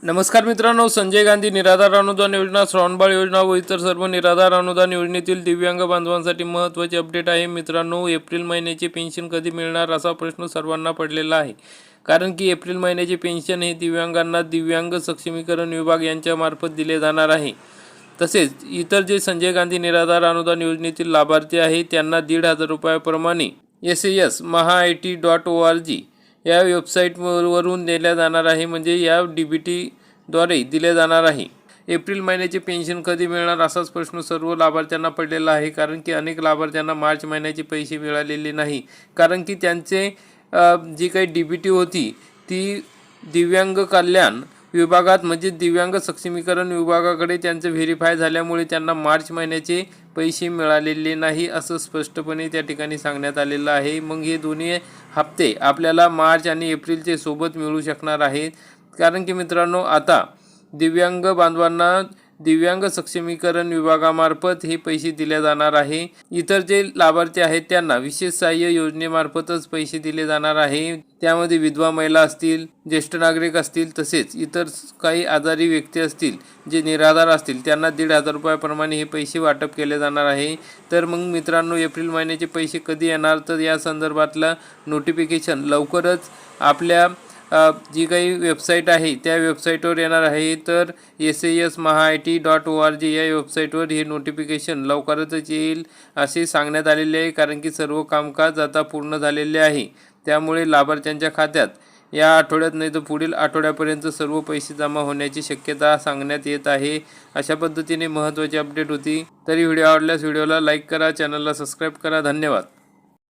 नमस्कार मित्रांनो, संजय गांधी निराधार अनुदान योजना, श्रावणबाळ योजना व इतर सर्व निराधार अनुदान योजनेतील दिव्यांग बांधवांसाठी महत्त्वाचे अपडेट आहे. मित्रांनो, एप्रिल महिन्याची पेन्शन कधी मिळणार असा प्रश्न सर्वांना पडलेला आहे. कारण की एप्रिल महिन्याची पेन्शन हे दिव्यांगांना दिव्यांग सक्षमीकरण विभाग यांच्यामार्फत दिले जाणार आहे. तसेच इतर जे संजय गांधी निराधार अनुदान योजनेतील लाभार्थी आहेत त्यांना 1,500 रुपयाप्रमाणे SAS.maha.it.org या वेबसाईटवरून दिल्या जाणार आहे. म्हणजे या DBTद्वारे दिले जाणार आहे. एप्रिल महिन्याची पेन्शन कधी मिळणार असाच प्रश्न सर्व लाभार्थ्यांना पडलेला आहे. कारण की अनेक लाभार्थ्यांना मार्च महिन्याचे पैसे मिळालेले नाही. कारण की त्यांचे जी काही DBT होती ती दिव्यांग कल्याण विभागात म्हणजे दिव्यांग सक्षमीकरण विभागाकडे त्यांचं व्हेरीफाय झाल्यामुळे त्यांना मार्च महिन्याचे पैसे मिळालेले नाही असं स्पष्टपणे त्या ठिकाणी सांगण्यात आलेलं आहे. मग हे दोन्ही हप्ते आपल्याला मार्च आणि एप्रिलचे सोबत मिळू शकणार आहेत. कारण की मित्रांनो, आता दिव्यांग बांधवांना दिव्यांग सक्षमीकरण विभागामार्फत हे पैसे दिले जाणार आहे. इतर जे लाभार्थी आहेत त्यांना विशेष सहाय्य योजनेमार्फतच पैसे दिले जाणार आहे. त्यामध्ये विधवा महिला असतील, ज्येष्ठ नागरिक असतील, तसेच इतर काही आजारी व्यक्ती असतील, जे निराधार असतील त्यांना 1,500 रुपयाप्रमाणे हे पैसे वाटप केले जाणार आहे. तर मग मित्रांनो, एप्रिल महिन्याचे पैसे कधी येणार तर या संदर्भातलं नोटिफिकेशन लवकरच आपल्या जी काही वेबसाईट आहे त्या वेबसाईटवर येणार आहे. तर SAS.maha.it.org या वेबसाईटवर हे नोटिफिकेशन लवकरच येईल असे सांगण्यात आलेले आहे. कारण की सर्व कामकाज आता पूर्ण झालेले आहे. त्यामुळे लाभार्थ्यांच्या खात्यात या आठवड्यात नाही तर पुढील आठवड्यापर्यंत सर्व पैसे जमा होण्याची शक्यता सांगण्यात येत आहे. अशा पद्धतीने महत्त्वाची अपडेट होती. तरी व्हिडिओ आवडल्यास व्हिडिओला लाईक करा, चॅनलला सबस्क्राईब करा. धन्यवाद.